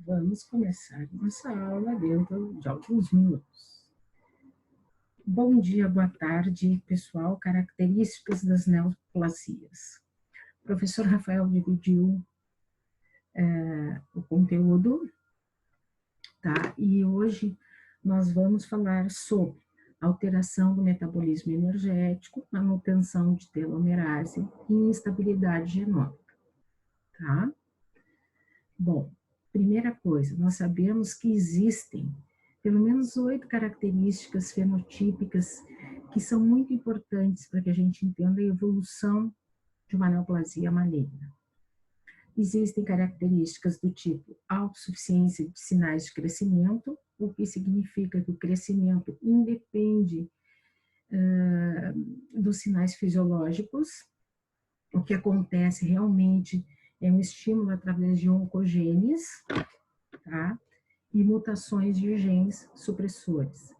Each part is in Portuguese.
Vamos começar nossa aula dentro de alguns minutos. Bom dia, boa tarde, pessoal. Características das neoplasias. O professor Rafael dividiu o conteúdo, tá? E hoje nós vamos falar sobre alteração do metabolismo energético, manutenção de telomerase e instabilidade genômica, tá? Bom, primeira coisa, nós sabemos que existem pelo menos 8 características fenotípicas que são muito importantes para que a gente entenda a evolução de uma neoplasia maligna. Existem características do tipo autossuficiência de sinais de crescimento, o que significa que o crescimento independe dos sinais fisiológicos. O que acontece realmente é um estímulo através de oncogenes, tá? E mutações de genes supressores.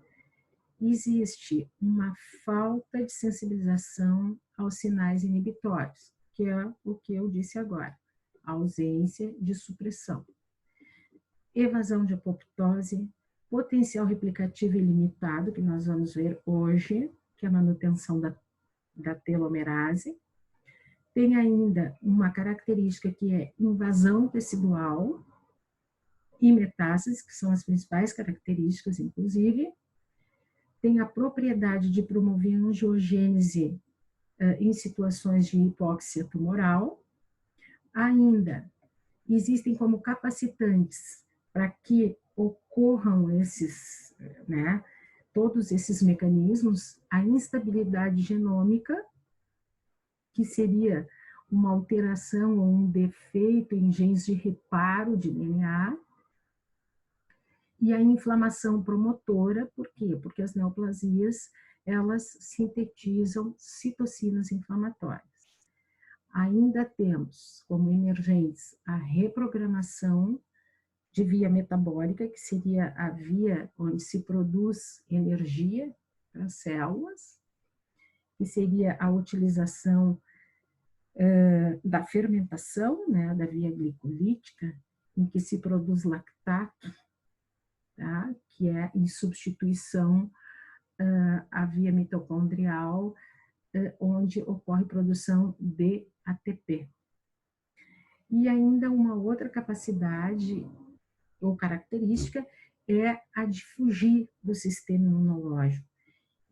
Existe uma falta de sensibilização aos sinais inibitórios, que é o que eu disse agora, a ausência de supressão. Evasão de apoptose, potencial replicativo ilimitado, que nós vamos ver hoje, que é a manutenção da telomerase. Tem ainda uma característica que é invasão tecidual e metástases, que são as principais características, inclusive. Tem a propriedade de promover angiogênese em situações de hipóxia tumoral. Ainda existem como capacitantes para que ocorram esses, né, todos esses mecanismos, a instabilidade genômica, que seria uma alteração ou um defeito em genes de reparo de DNA, e a inflamação promotora, por quê? Porque as neoplasias, elas sintetizam citocinas inflamatórias. Ainda temos como emergentes a reprogramação de via metabólica, que seria a via onde se produz energia para as células, que seria a utilização da fermentação, né, da via glicolítica, em que se produz lactato, tá? Que é em substituição à via mitocondrial, onde ocorre produção de ATP. E ainda uma outra capacidade ou característica é a de fugir do sistema imunológico.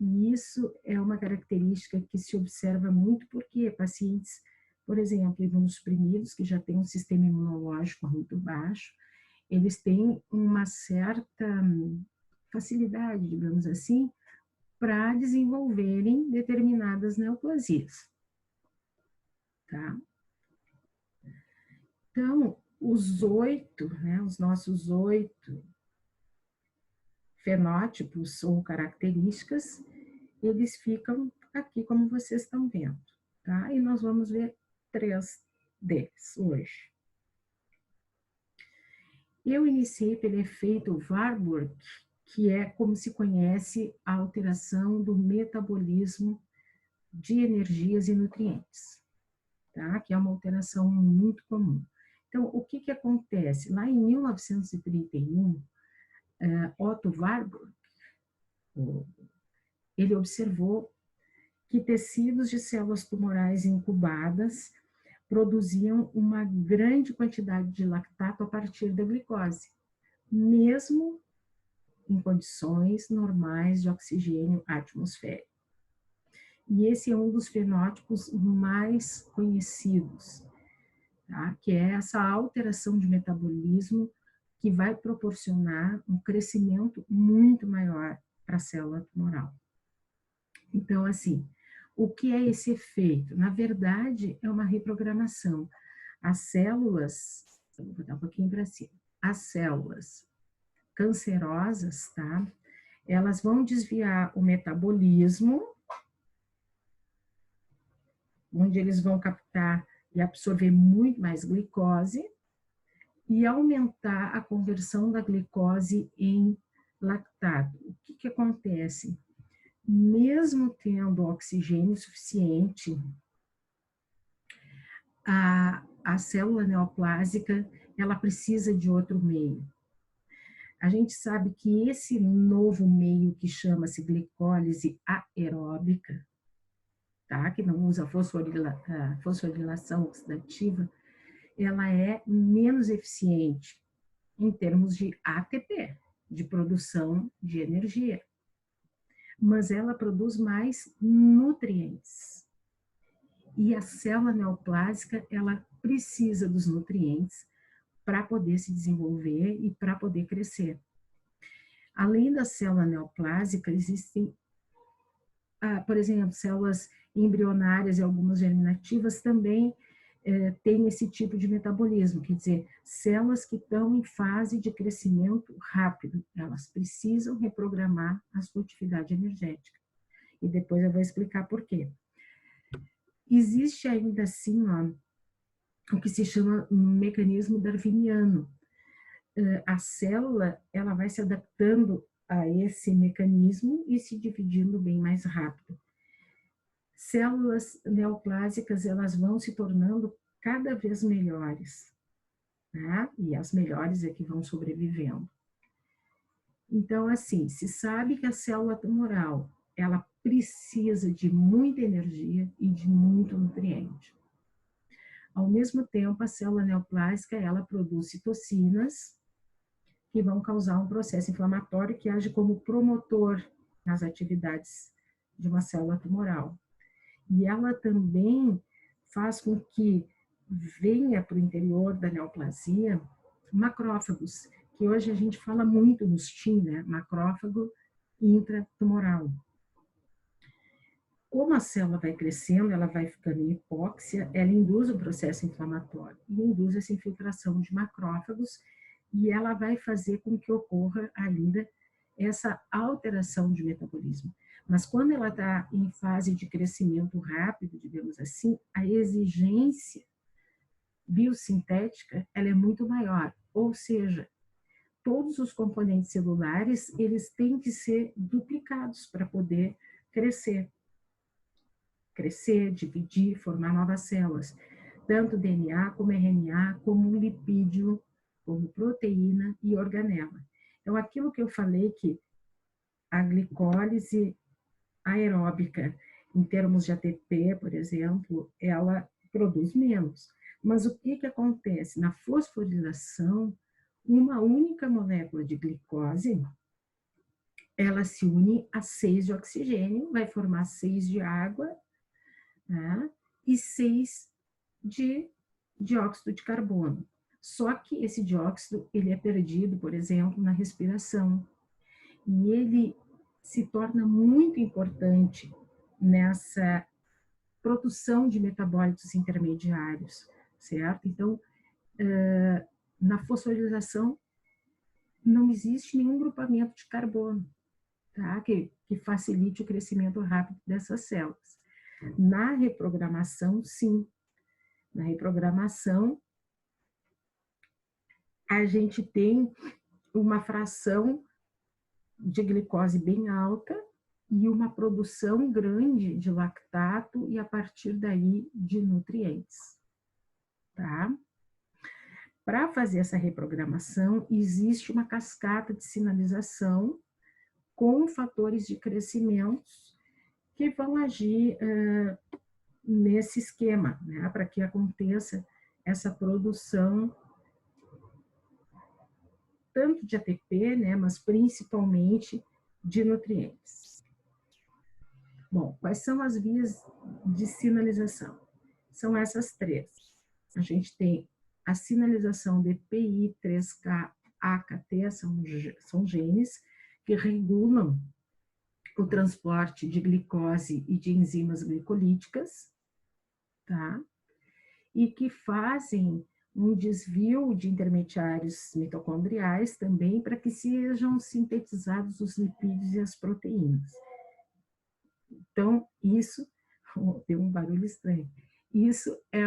E isso é uma característica que se observa muito porque pacientes, por exemplo, imunossuprimidos, que já têm um sistema imunológico muito baixo, eles têm uma certa facilidade, digamos assim, para desenvolverem determinadas neoplasias. Tá? Então, os nossos 8 fenótipos ou características, eles ficam aqui como vocês estão vendo, tá? E nós vamos ver 3 deles hoje. Eu iniciei pelo efeito Warburg, que é como se conhece a alteração do metabolismo de energias e nutrientes, tá? Que é uma alteração muito comum. Então, o que que acontece? Lá em 1931, Otto Warburg, ele observou que tecidos de células tumorais incubadas produziam uma grande quantidade de lactato a partir da glicose, mesmo em condições normais de oxigênio atmosférico. E esse é um dos fenótipos mais conhecidos, tá? Que é essa alteração de metabolismo que vai proporcionar um crescimento muito maior para a célula tumoral. Então, assim, o que é esse efeito? Na verdade, é uma reprogramação. As células, vou botar um pouquinho para cima, as células cancerosas, tá? Elas vão desviar o metabolismo, onde eles vão captar e absorver muito mais glicose e aumentar a conversão da glicose em lactato. O que que acontece? Mesmo tendo oxigênio suficiente, a célula neoplásica, ela precisa de outro meio. A gente sabe que esse novo meio que chama-se glicólise aeróbica, tá? Que não usa fosforilação oxidativa, ela é menos eficiente em termos de ATP, de produção de energia, mas ela produz mais nutrientes. E a célula neoplásica, ela precisa dos nutrientes para poder se desenvolver e para poder crescer. Além da célula neoplásica, existem, por exemplo, células embrionárias e algumas germinativas também têm esse tipo de metabolismo, quer dizer, células que estão em fase de crescimento rápido, elas precisam reprogramar a sua atividade energética. E depois eu vou explicar por quê. Existe ainda assim, o que se chama um mecanismo darwiniano. A célula, ela vai se adaptando a esse mecanismo e se dividindo bem mais rápido. Células neoplásicas, elas vão se tornando cada vez melhores, né? E as melhores é que vão sobrevivendo. Então, assim, se sabe que a célula tumoral, ela precisa de muita energia e de muito nutriente. Ao mesmo tempo, a célula neoplásica, ela produz citocinas, que vão causar um processo inflamatório que age como promotor nas atividades de uma célula tumoral. E ela também faz com que venha para o interior da neoplasia macrófagos, que hoje a gente fala muito nos TIM, né? Macrófago intratumoral. Como a célula vai crescendo, ela vai ficando em hipóxia, ela induz o processo inflamatório e induz essa infiltração de macrófagos, e ela vai fazer com que ocorra ainda essa alteração de metabolismo. Mas quando ela está em fase de crescimento rápido, digamos assim, a exigência biosintética ela é muito maior, ou seja, todos os componentes celulares eles têm que ser duplicados para poder crescer, dividir, formar novas células, tanto DNA como RNA, como lipídio, como proteína e organela. Então, aquilo que eu falei que a glicólise aeróbica, em termos de ATP, por exemplo, ela produz menos. Mas o que acontece? Na fosforilação, uma única molécula de glicose, ela se une a 6 de oxigênio, vai formar 6 de água, né? E 6 de dióxido de carbono. Só que esse dióxido, ele é perdido, por exemplo, na respiração. E ele se torna muito importante nessa produção de metabólitos intermediários, certo? Então, na fosforilação, não existe nenhum grupamento de carbono, tá? Que facilite o crescimento rápido dessas células. Na reprogramação, sim. Na reprogramação, a gente tem uma fração de glicose bem alta e uma produção grande de lactato e, a partir daí, de nutrientes, tá? Para fazer essa reprogramação, existe uma cascata de sinalização com fatores de crescimento que vão agir nesse esquema, né? Para que aconteça essa produção tanto de ATP, né, mas principalmente de nutrientes. Bom, quais são as vias de sinalização? São essas três. A gente tem a sinalização de PI, 3K, AKT, são genes que regulam o transporte de glicose e de enzimas glicolíticas, tá? E que fazem um desvio de intermediários mitocondriais também para que sejam sintetizados os lipídios e as proteínas. Então, isso, deu um barulho estranho, isso é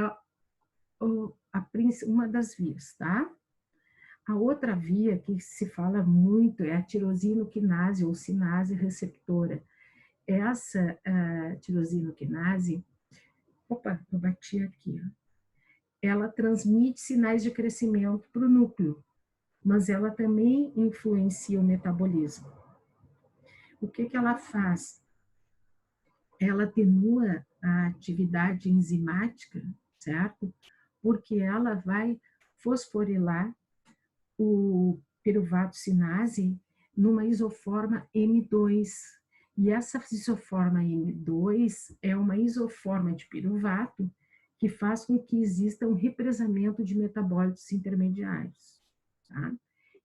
uma das vias, tá? A outra via que se fala muito é a tirosinoquinase ou sinase receptora. Essa tirosinoquinase, opa, eu bati aqui, ó. ela transmite sinais de crescimento para o núcleo, mas ela também influencia o metabolismo. O que ela faz? Ela atenua a atividade enzimática, certo? Porque ela vai fosforilar o piruvato cinase numa isoforma M2. E essa isoforma M2 é uma isoforma de piruvato que faz com que exista um represamento de metabólitos intermediários. Tá?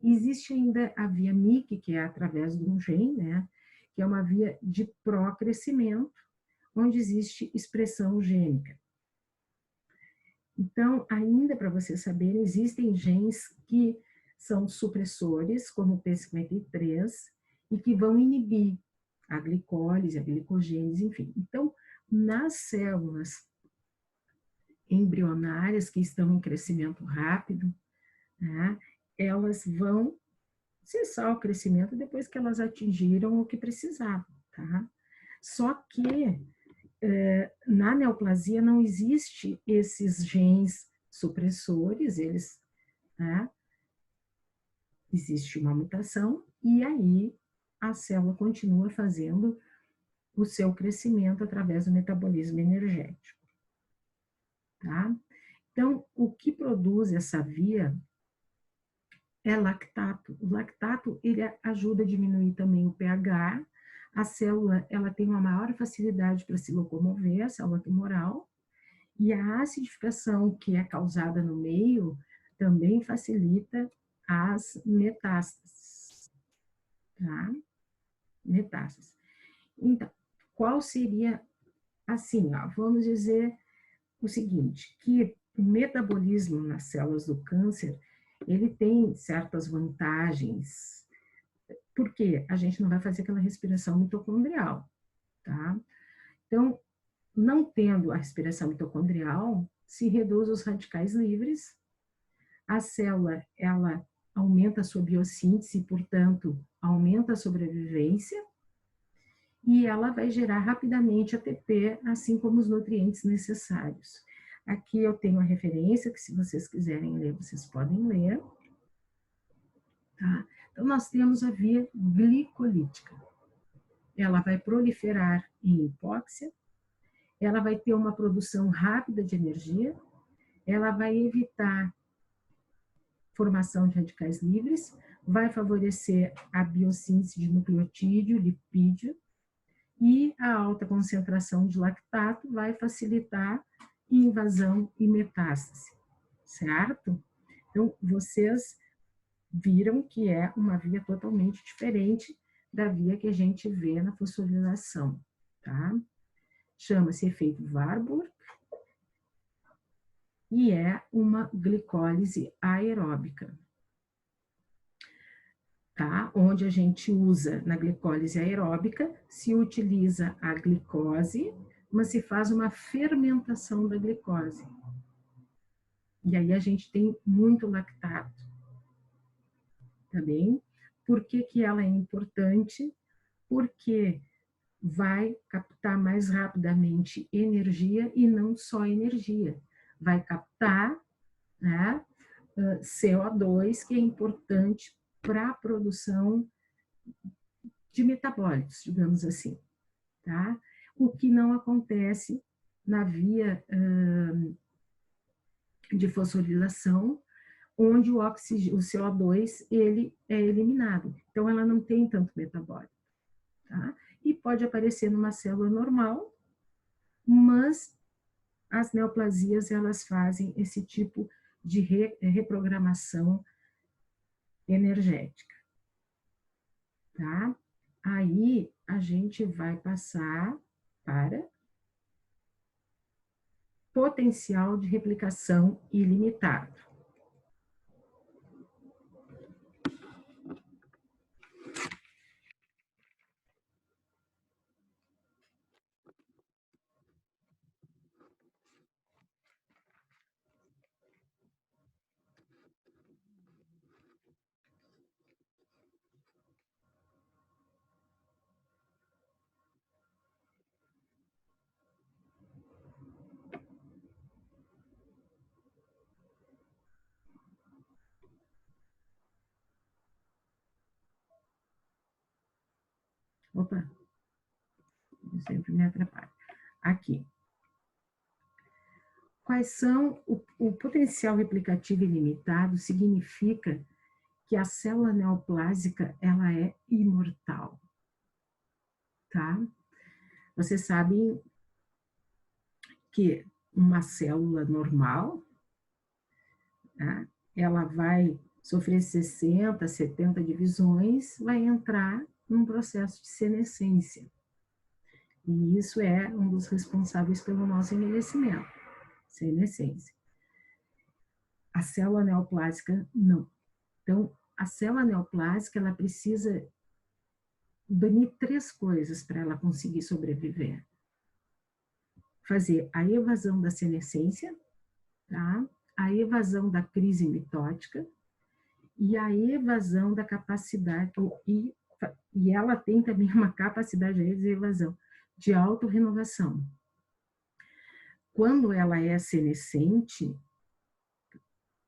Existe ainda a via MIC, que é através de um gene, né? Que é uma via de procrescimento, onde existe expressão gênica. Então, ainda para vocês saberem, existem genes que são supressores, como o P53, e que vão inibir a glicólise, a glicogênese, enfim. Então, nas células embrionárias que estão em crescimento rápido, né, elas vão cessar o crescimento depois que elas atingiram o que precisavam, tá? Só que na neoplasia não existe esses genes supressores, eles, né, existe uma mutação e aí a célula continua fazendo o seu crescimento através do metabolismo energético, tá? Então, o que produz essa via é lactato. O lactato, ele ajuda a diminuir também o pH. A célula, ela tem uma maior facilidade para se locomover, a célula tumoral, e a acidificação que é causada no meio também facilita as metástases, tá? Metástases. Então, qual seria, assim, ó, vamos dizer o seguinte, que o metabolismo nas células do câncer, ele tem certas vantagens, porque a gente não vai fazer aquela respiração mitocondrial, tá? Então, não tendo a respiração mitocondrial, se reduz os radicais livres, a célula, ela aumenta a sua biossíntese, portanto, aumenta a sobrevivência, e ela vai gerar rapidamente ATP, assim como os nutrientes necessários. Aqui eu tenho a referência, que se vocês quiserem ler, vocês podem ler. Tá? Então, nós temos a via glicolítica. Ela vai proliferar em hipóxia, ela vai ter uma produção rápida de energia, ela vai evitar formação de radicais livres, vai favorecer a biossíntese de nucleotídeo, lipídio, e a alta concentração de lactato vai facilitar invasão e metástase, certo? Então, vocês viram que é uma via totalmente diferente da via que a gente vê na fosforilação, tá? Chama-se efeito Warburg e é uma glicólise aeróbica, tá? Onde a gente usa, na glicólise aeróbica, se utiliza a glicose, mas se faz uma fermentação da glicose. E aí a gente tem muito lactato, tá bem? Por que que ela é importante? Porque vai captar mais rapidamente energia e não só energia. Vai captar, né, CO2, que é importante para a produção de metabólitos, digamos assim, tá? O que não acontece na via de fosforilação, onde o oxigênio, o CO2, ele é eliminado. Então, ela não tem tanto metabólico, tá? E pode aparecer numa célula normal, mas as neoplasias, elas fazem esse tipo de reprogramação energética, tá? Aí, a gente vai passar para potencial de replicação ilimitado. Opa, eu sempre me atrapalho. Aqui. Quais são o potencial replicativo ilimitado significa que a célula neoplásica ela é imortal, tá? Vocês sabem que uma célula normal, tá? Ela vai sofrer 60, 70 divisões, vai entrar num processo de senescência. E isso é um dos responsáveis pelo nosso envelhecimento, senescência. A célula neoplásica, não. Então, a célula neoplásica, ela precisa banir 3 coisas para ela conseguir sobreviver. Fazer a evasão da senescência, tá? A evasão da crise mitótica e a evasão da capacidade, e ela tem também uma capacidade de evasão, de autorrenovação. Quando ela é senescente,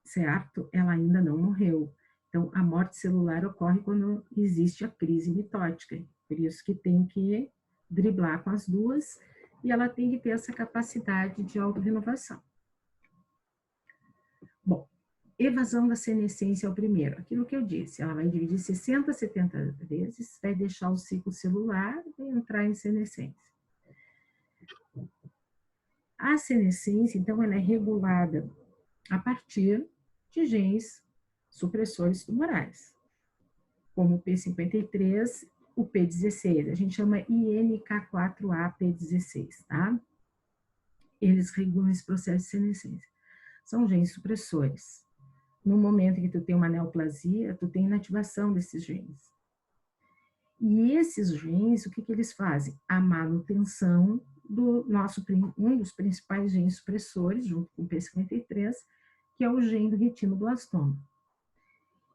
certo? Ela ainda não morreu. Então, a morte celular ocorre quando existe a crise mitótica. Por isso que tem que driblar com as duas e ela tem que ter essa capacidade de autorrenovação. Bom, evasão da senescência é o primeiro. Aquilo que eu disse, ela vai dividir 60, 70 vezes, vai deixar o ciclo celular e entrar em senescência. A senescência, então, ela é regulada a partir de genes supressores tumorais, como o P53, o P16, a gente chama INK4A-P16, tá? Eles regulam esse processo de senescência. São genes supressores. No momento em que tu tem uma neoplasia, tu tem inativação desses genes. E esses genes, o que eles fazem? A manutenção do nosso, um dos principais genes supressores, junto com o P53, que é o gene do retinoblastoma.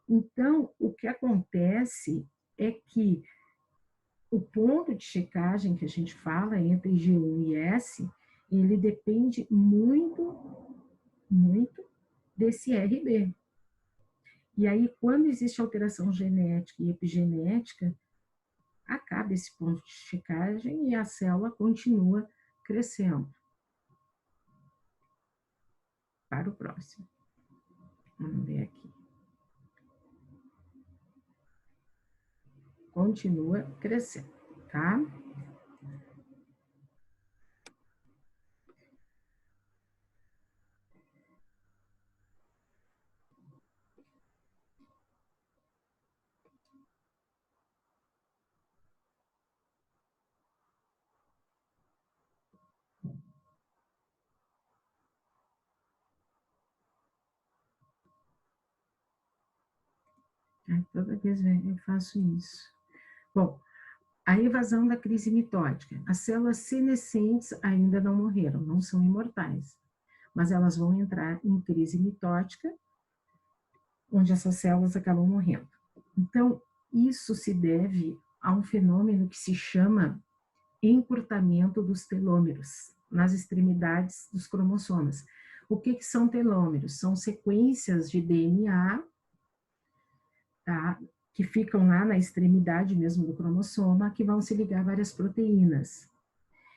Então, o que acontece é que o ponto de checagem que a gente fala entre G1 e S, ele depende muito, muito desse RB. E aí, quando existe alteração genética e epigenética, acaba esse ponto de checagem e a célula continua crescendo. Para o próximo. Vamos ver aqui. Continua crescendo, tá? Toda vez eu faço isso. Bom, a evasão da crise mitótica. As células senescentes ainda não morreram, não são imortais, mas elas vão entrar em crise mitótica, onde essas células acabam morrendo. Então, isso se deve a um fenômeno que se chama encurtamento dos telômeros nas extremidades dos cromossomas. O que são telômeros? São sequências de DNA, tá? Que ficam lá na extremidade mesmo do cromossoma, que vão se ligar a várias proteínas.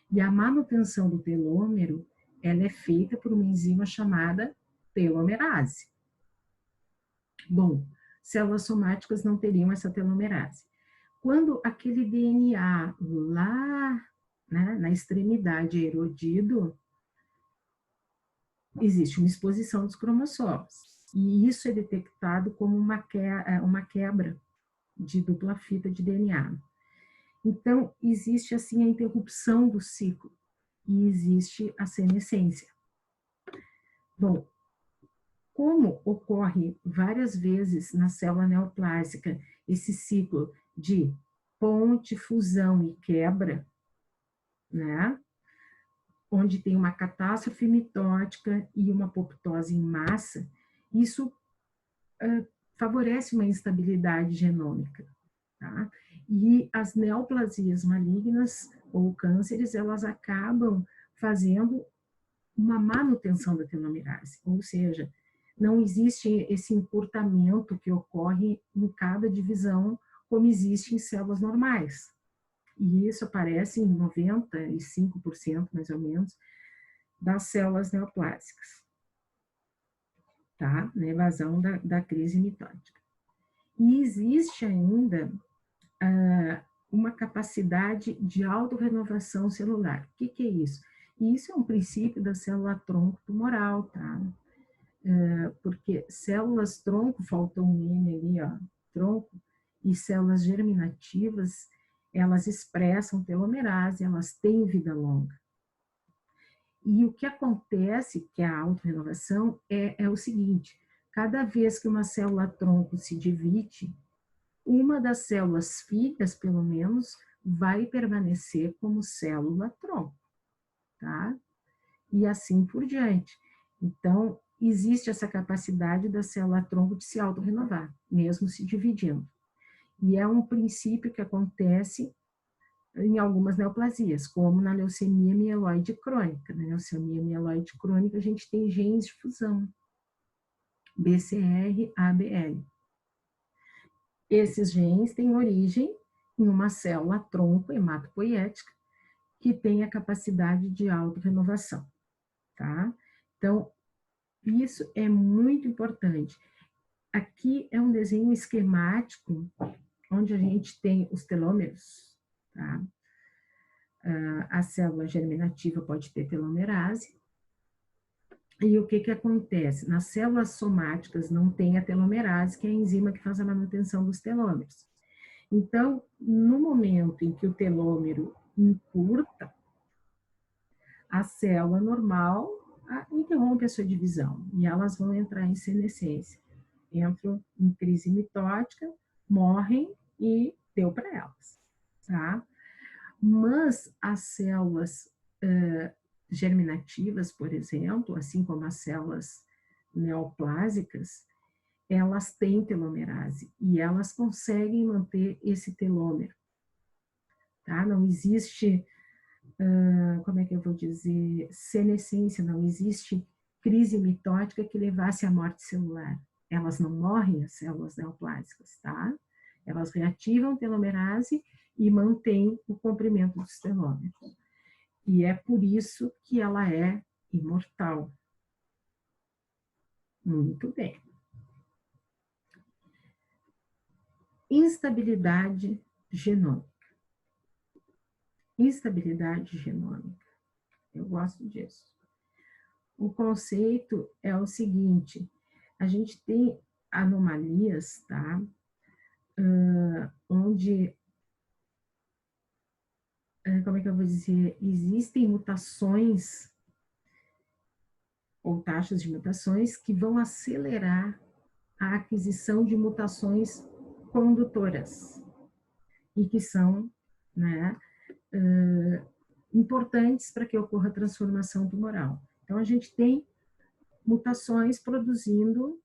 E a manutenção do telômero, ela é feita por uma enzima chamada telomerase. Bom, células somáticas não teriam essa telomerase. Quando aquele DNA lá, né, na extremidade é erodido, existe uma exposição dos cromossomos. E isso é detectado como uma quebra de dupla fita de DNA. Então, existe assim a interrupção do ciclo e existe a senescência. Bom, como ocorre várias vezes na célula neoplásica esse ciclo de ponte, fusão e quebra, né? Onde tem uma catástrofe mitótica e uma apoptose em massa, isso favorece uma instabilidade genômica, tá? E as neoplasias malignas ou cânceres, elas acabam fazendo uma manutenção da telomerase, ou seja, não existe esse encurtamento que ocorre em cada divisão, como existe em células normais. E isso aparece em 95%, mais ou menos, das células neoplásicas, tá? Na evasão da crise mitótica. E existe ainda uma capacidade de autorrenovação celular. O que é isso? E isso é um princípio da célula-tronco tumoral, tá? Porque células-tronco, faltou um N ali, ó, tronco, e células germinativas, elas expressam telomerase, elas têm vida longa. E o que acontece, que é a autorrenovação, é o seguinte: cada vez que uma célula-tronco se divide, uma das células filhas, pelo menos, vai permanecer como célula-tronco, tá? E assim por diante. Então, existe essa capacidade da célula-tronco de se autorrenovar, mesmo se dividindo. E é um princípio que acontece em algumas neoplasias, como na leucemia mieloide crônica. Na leucemia mieloide crônica, a gente tem genes de fusão, BCR, ABL. Esses genes têm origem em uma célula-tronco hematopoética que tem a capacidade de autorrenovação, tá? Então, isso é muito importante. Aqui é um desenho esquemático, onde a gente tem os telômeros, tá? A célula germinativa pode ter telomerase. E o que acontece? Nas células somáticas não tem a telomerase, que é a enzima que faz a manutenção dos telômeros. Então, no momento em que o telômero encurta, a célula normal interrompe a sua divisão e elas vão entrar em senescência. Entram em crise mitótica, morrem e deu para elas, tá? Mas as células germinativas, por exemplo, assim como as células neoplásicas, elas têm telomerase e elas conseguem manter esse telômero, tá? Não existe, como é que eu vou dizer, senescência, não existe crise mitótica que levasse à morte celular. Elas não morrem, as células neoplásicas, tá? Elas reativam telomerase e mantêm o comprimento dos telômeros. E é por isso que ela é imortal. Muito bem. Instabilidade genômica. Instabilidade genômica. Eu gosto disso. O conceito é o seguinte: a gente tem anomalias, tá? Onde, como é que eu vou dizer, existem mutações ou taxas de mutações que vão acelerar a aquisição de mutações condutoras e que são, né, importantes para que ocorra a transformação tumoral. Então, a gente tem mutações produzindo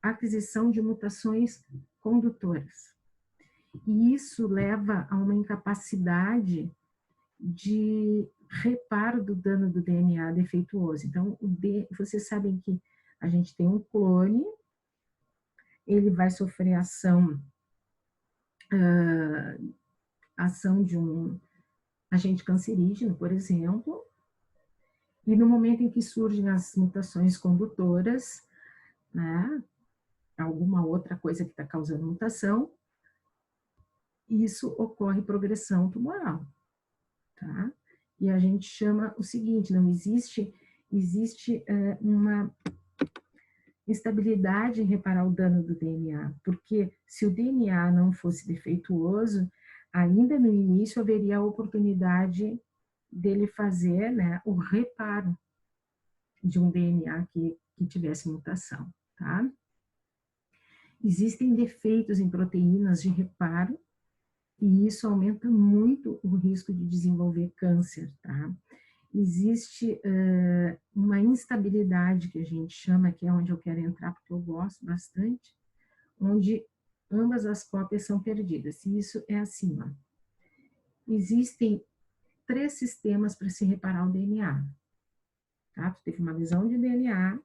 aquisição de mutações condutoras. E isso leva a uma incapacidade de reparo do dano do DNA defeituoso. Então, vocês sabem que a gente tem um clone, ele vai sofrer ação de um agente cancerígeno, por exemplo, e no momento em que surgem as mutações condutoras, né, alguma outra coisa que está causando mutação, isso ocorre progressão tumoral, tá? E a gente chama o seguinte: não existe uma instabilidade em reparar o dano do DNA, porque se o DNA não fosse defeituoso, ainda no início haveria a oportunidade dele fazer, né, o reparo de um DNA que tivesse mutação, tá? Existem defeitos em proteínas de reparo e isso aumenta muito o risco de desenvolver câncer, tá? Existe uma instabilidade que a gente chama, que é onde eu quero entrar porque eu gosto bastante, onde ambas as cópias são perdidas. E isso é assim, ó. Existem 3 sistemas para se reparar o DNA. Tá? Tu teve uma lesão de DNA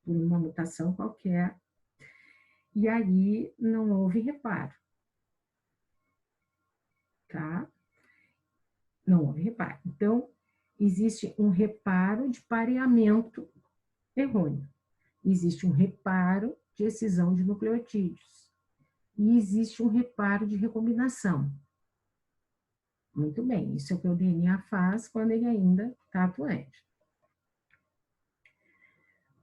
por uma mutação qualquer, e aí não houve reparo. Tá? Não houve reparo. Então, existe um reparo de pareamento errôneo. Existe um reparo de excisão de nucleotídeos. E existe um reparo de recombinação. Muito bem, isso é o que o DNA faz quando ele ainda está atuante.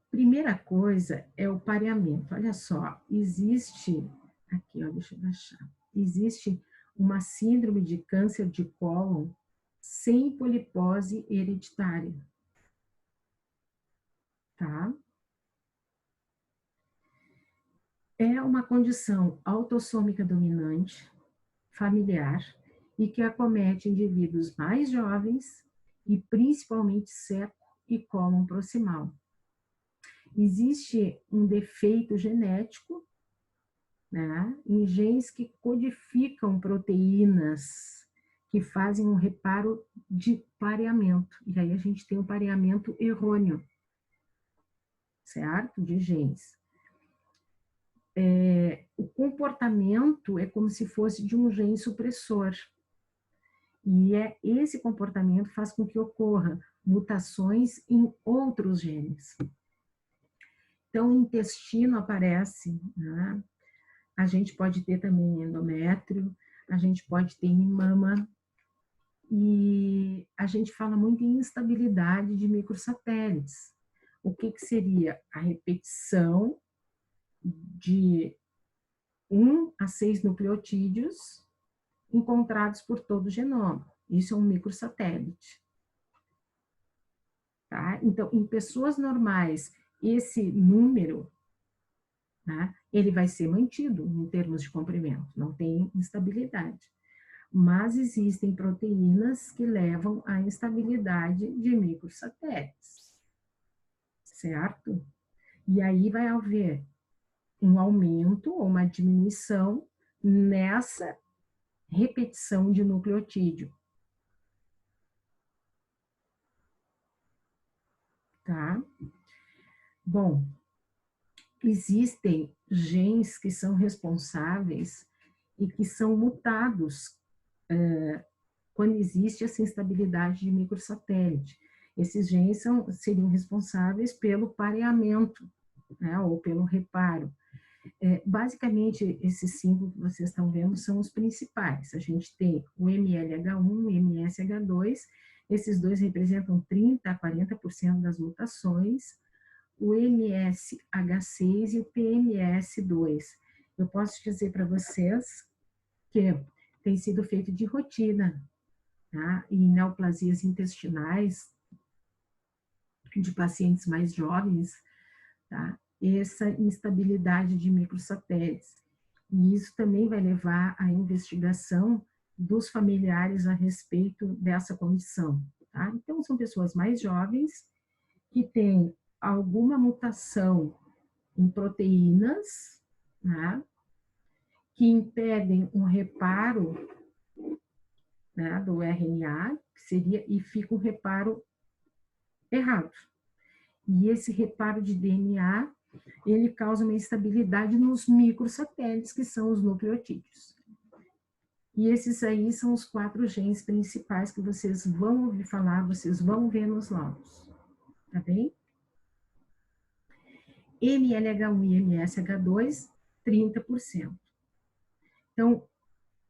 Primeira coisa é o pareamento. Olha só, existe, aqui, ó, deixa eu baixar. Existe uma síndrome de câncer de cólon sem polipose hereditária. Tá? É uma condição autossômica dominante, familiar, e que acomete indivíduos mais jovens e principalmente seco e cólon proximal. Existe um defeito genético, né, em genes que codificam proteínas que fazem um reparo de pareamento. E aí a gente tem um pareamento errôneo, certo? De genes. O comportamento é como se fosse de um gene supressor. E esse comportamento faz com que ocorra mutações em outros genes. Então, o intestino aparece, né? A gente pode ter também endométrio, a gente pode ter em mama, e a gente fala muito em instabilidade de microsatélites. O que seria? A repetição de 1 a 6 nucleotídeos encontrados por todo o genoma. Isso é um microsatélite. Tá? Então, em pessoas normais, esse número, né, ele vai ser mantido em termos de comprimento, não tem instabilidade. Mas existem proteínas que levam à instabilidade de microsatélites, certo? E aí vai haver um aumento ou uma diminuição nessa repetição de nucleotídeo. Tá? Bom, existem genes que são responsáveis e que são mutados quando existe essa instabilidade de microsatélite. Esses genes seriam responsáveis pelo pareamento, né, ou pelo reparo. Basicamente, esses 5 que vocês estão vendo são os principais. A gente tem o MLH1, o MSH2, esses dois representam 30% a 40% das mutações, o MSH6 e o PMS2. Eu posso dizer para vocês que tem sido feito de rotina, tá? Em neoplasias intestinais de pacientes mais jovens, tá? Essa instabilidade de microsatélites. E isso também vai levar à investigação dos familiares a respeito dessa condição, tá? Então, são pessoas mais jovens que têm alguma mutação em proteínas, né, que impedem um reparo, né, do RNA, que seria, e fica um reparo errado. E esse reparo de DNA, ele causa uma instabilidade nos microsatélites, que são os nucleotídeos. E esses aí são os 4 genes principais que vocês vão ouvir falar, vocês vão ver nos laudos, tá bem? MLH1 e MSH2, 30%. Então,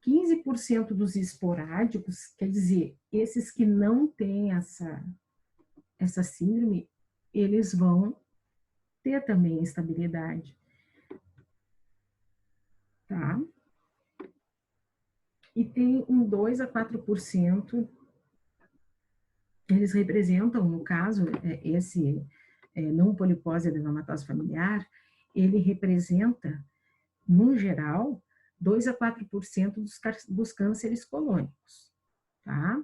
15% dos esporádicos, quer dizer, esses que não têm essa síndrome, eles vão ter também instabilidade. Tá? E tem um 2 a 4%, eles representam, no caso, esse não polipose adenomatose familiar, ele representa, no geral, 2 a 4% dos cânceres colônicos, tá?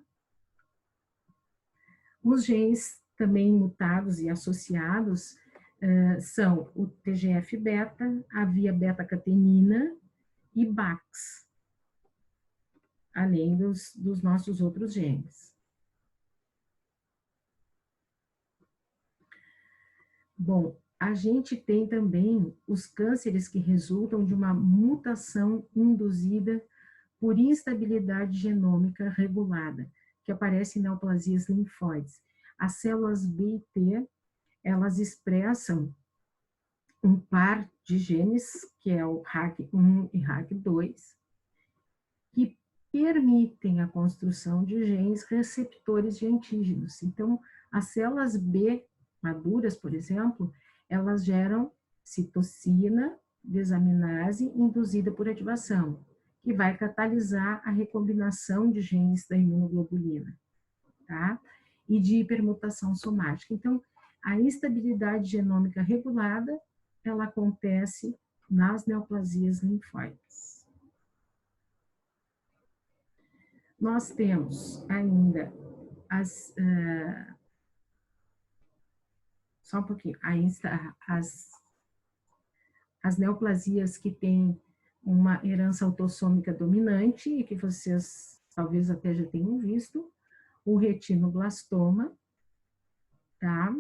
Os genes também mutados e associados são o TGF-beta, a via beta-catenina e BAX, além dos nossos outros genes. Bom, a gente tem também os cânceres que resultam de uma mutação induzida por instabilidade genômica regulada. que aparecem em neoplasias linfóides. As células B e T, elas expressam um par de genes, que é o RAC1 e RAC2, que permitem a construção de genes receptores de antígenos. Então, as células B maduras, por exemplo, elas geram citocina, desaminase induzida por ativação, que vai catalisar a recombinação de genes da imunoglobulina, tá? E de hipermutação somática. Então, a instabilidade genômica regulada, ela acontece nas neoplasias linfóides. Nós temos ainda só um pouquinho, as neoplasias que têm uma herança autossômica dominante, e que vocês talvez até já tenham visto, o retinoblastoma, tá?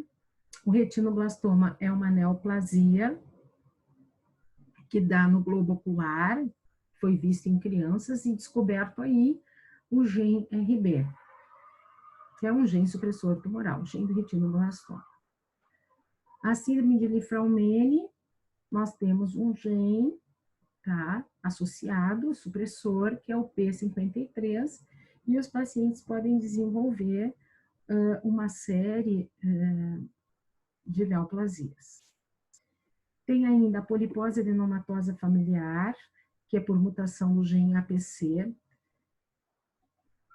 O retinoblastoma é uma neoplasia que dá no globo ocular, foi visto em crianças e descoberto aí o gene RB, que é um gene supressor tumoral, o gene do retinoblastoma. A síndrome de Li-Fraumeni, nós temos um gene, tá, associado, supressor, que é o P53, e os pacientes podem desenvolver uma série de neoplasias. Tem ainda a polipose adenomatosa familiar, que é por mutação do gene APC.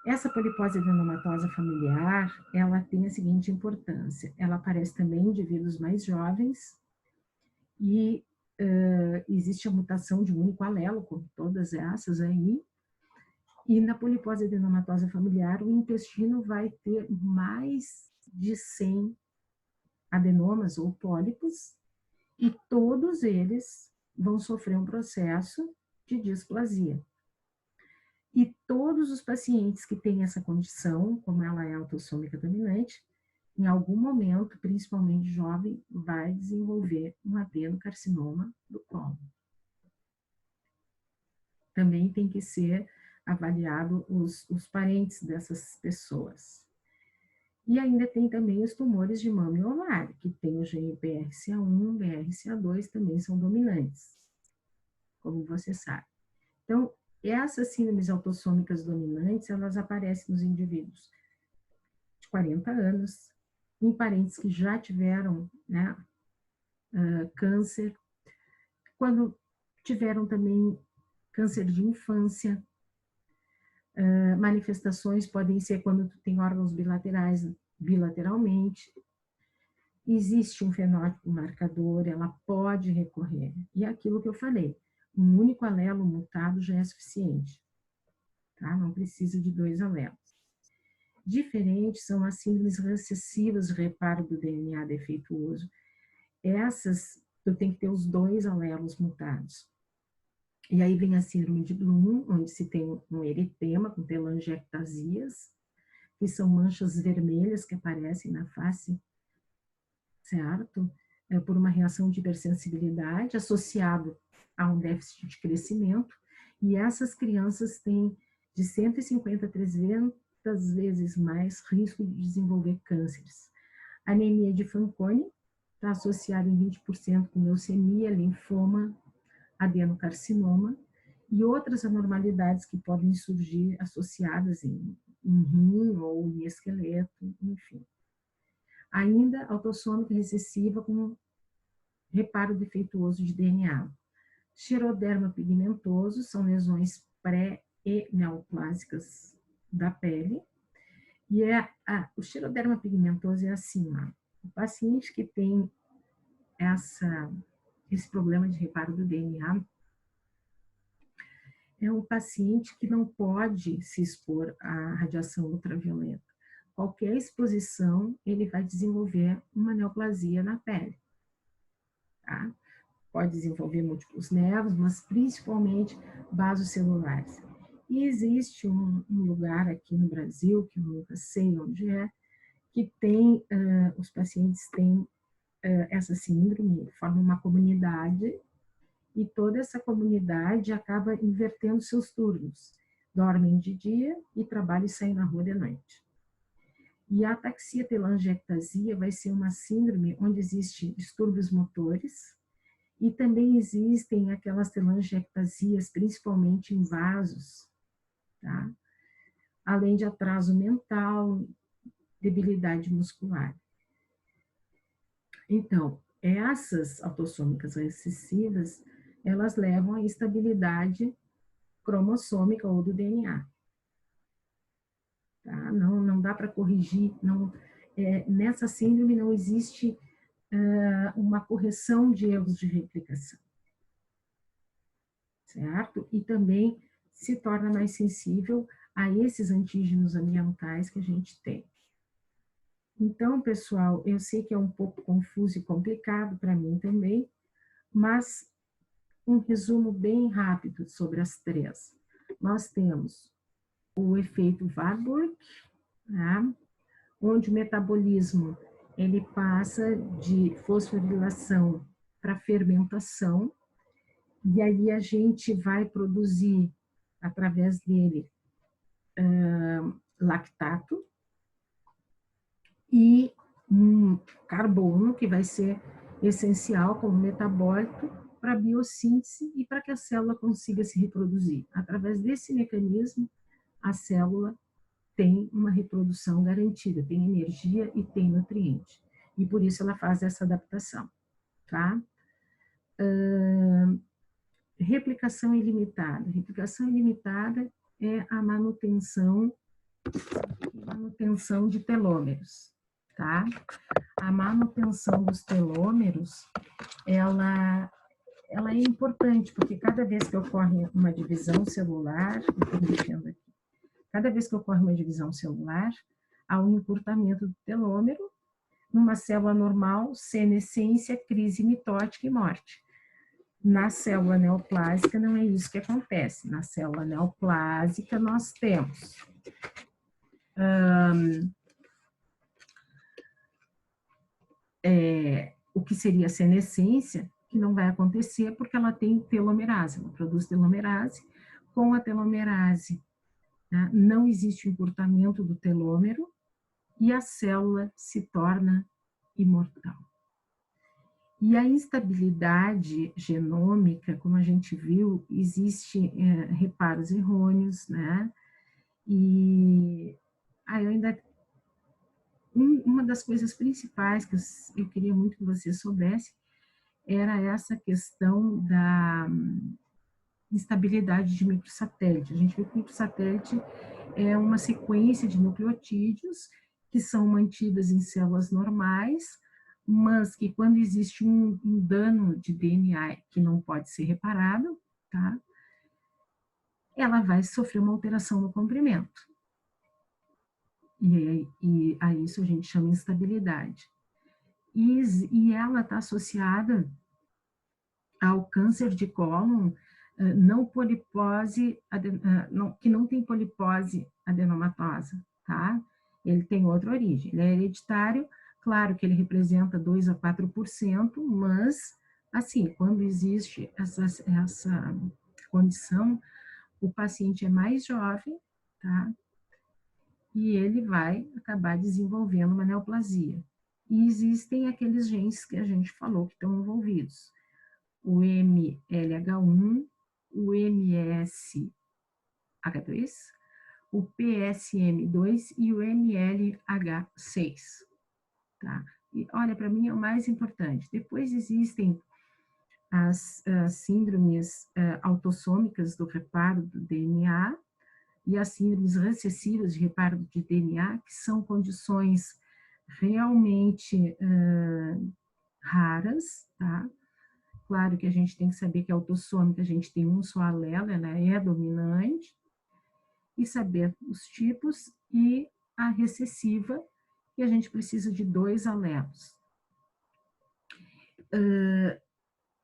Essa polipose adenomatosa familiar, ela tem a seguinte importância: ela aparece também em indivíduos mais jovens e existe a mutação de um único alelo, como todas essas aí, e na polipose adenomatosa familiar, o intestino vai ter mais de 100 adenomas ou pólipos, e todos eles vão sofrer um processo de displasia. E todos os pacientes que têm essa condição, como ela é autossômica dominante, em algum momento, principalmente jovem, vai desenvolver um adenocarcinoma do colo. Também tem que ser avaliado os parentes dessas pessoas. E ainda tem também os tumores de mama e ovário, que tem o gene BRCA1, BRCA2, também são dominantes, como você sabe. Então, essas síndromes autossômicas dominantes, elas aparecem nos indivíduos de 40 anos, em parentes que já tiveram, né, câncer, quando tiveram também câncer de infância. Manifestações podem ser quando tu tem órgãos bilaterais, bilateralmente. Existe um fenótipo marcador, ela pode recorrer. E é aquilo que eu falei, um único alelo mutado já é suficiente, tá? Não precisa de 2 alelos. Diferentes são as síndromes recessivas de reparo do DNA defeituoso. Essas, tu tem que ter os 2 alelos mutados. E aí vem a síndrome de Bloom, onde se tem um eritema com telangiectasias, que são manchas vermelhas que aparecem na face, certo? Por uma reação de hipersensibilidade associado a um déficit de crescimento. E essas crianças têm de 150 a 300 vezes mais risco de desenvolver cânceres. A anemia de Fanconi está associada em 20% com leucemia, linfoma, adenocarcinoma e outras anormalidades que podem surgir associadas em rim ou em esqueleto, enfim. Ainda autossômica recessiva com reparo defeituoso de DNA. Xeroderma pigmentoso são lesões pré e neoplásicas da pele. E o xeroderma pigmentoso é assim, ó, o paciente que tem esse problema de reparo do DNA é um paciente que não pode se expor à radiação ultravioleta. Qualquer exposição, ele vai desenvolver uma neoplasia na pele, tá? Pode desenvolver múltiplos nervos, mas principalmente vasos celulares. E existe um lugar aqui no Brasil, que eu nunca sei onde é, que tem, os pacientes têm essa síndrome, formam uma comunidade, e toda essa comunidade acaba invertendo seus turnos. Dormem de dia e trabalham e saem na rua de noite. E a ataxia telangiectasia vai ser uma síndrome onde existem distúrbios motores e também existem aquelas telangiectasias, principalmente em vasos, tá? Além de atraso mental, debilidade muscular. Então, essas autossômicas recessivas, elas levam à instabilidade cromossômica ou do DNA. Tá? Não dá para corrigir, nessa síndrome não existe uma correção de erros de replicação, certo? E também se torna mais sensível a esses antígenos ambientais que a gente tem. Então, pessoal, eu sei que é um pouco confuso e complicado para mim também, mas um resumo bem rápido sobre as três. Nós temos o efeito Warburg, tá? Onde o metabolismo ele passa de fosforilação para fermentação, e aí a gente vai produzir, através dele, lactato e carbono, que vai ser essencial como metabólito para a biossíntese e para que a célula consiga se reproduzir. Através desse mecanismo, a célula tem uma reprodução garantida, tem energia e tem nutriente. E por isso ela faz essa adaptação, tá? Replicação ilimitada. Replicação ilimitada é a manutenção de telômeros, tá? A manutenção dos telômeros, ela é importante, porque cada vez que ocorre uma divisão celular, cada vez que ocorre uma divisão celular, há um encurtamento do telômero, numa célula normal, senescência, crise mitótica e morte. Na célula neoplásica não é isso que acontece. Na célula neoplásica nós temos o que seria a senescência, que não vai acontecer porque ela tem telomerase, ela produz telomerase. Com a telomerase, né, não existe encurtamento do telômero e a célula se torna imortal. E a instabilidade genômica, como a gente viu, existe reparos errôneos, né? E eu ainda uma das coisas principais que eu queria muito que você soubesse era essa questão da instabilidade de microsatélite. A gente viu que o microsatélite é uma sequência de nucleotídeos que são mantidas em células normais, mas que quando existe um dano de DNA que não pode ser reparado, tá? Ela vai sofrer uma alteração no comprimento. E a isso a gente chama instabilidade. E ela está associada ao câncer de cólon não polipose, que não tem polipose adenomatosa, tá? Ele tem outra origem, ele é hereditário, claro que ele representa 2 a 4%, mas, assim, quando existe essa condição, o paciente é mais jovem, tá? E ele vai acabar desenvolvendo uma neoplasia. E existem aqueles genes que a gente falou que estão envolvidos. O MLH1, o MSH2, o PSM2 e o MLH6. Tá? E olha, para mim é o mais importante. Depois existem as síndromes autossômicas do reparo do DNA e as síndromes recessivas de reparo de DNA, que são condições realmente raras, tá? Claro que a gente tem que saber que a autossômica a gente tem um só alelo, ela é dominante, e saber os tipos, e a recessiva, que a gente precisa de 2 alelos.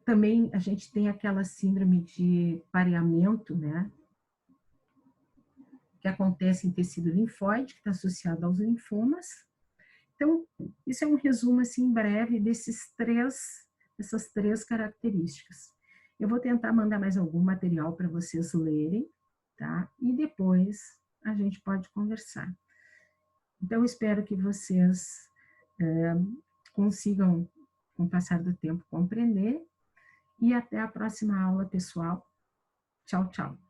Também a gente tem aquela síndrome de pareamento, né? Que acontece em tecido linfóide, que está associado aos linfomas. Então, isso é um resumo, assim, breve dessas três características. Eu vou tentar mandar mais algum material para vocês lerem, tá? E depois a gente pode conversar. Então, espero que vocês consigam, com o passar do tempo, compreender. E até a próxima aula, pessoal. Tchau, tchau.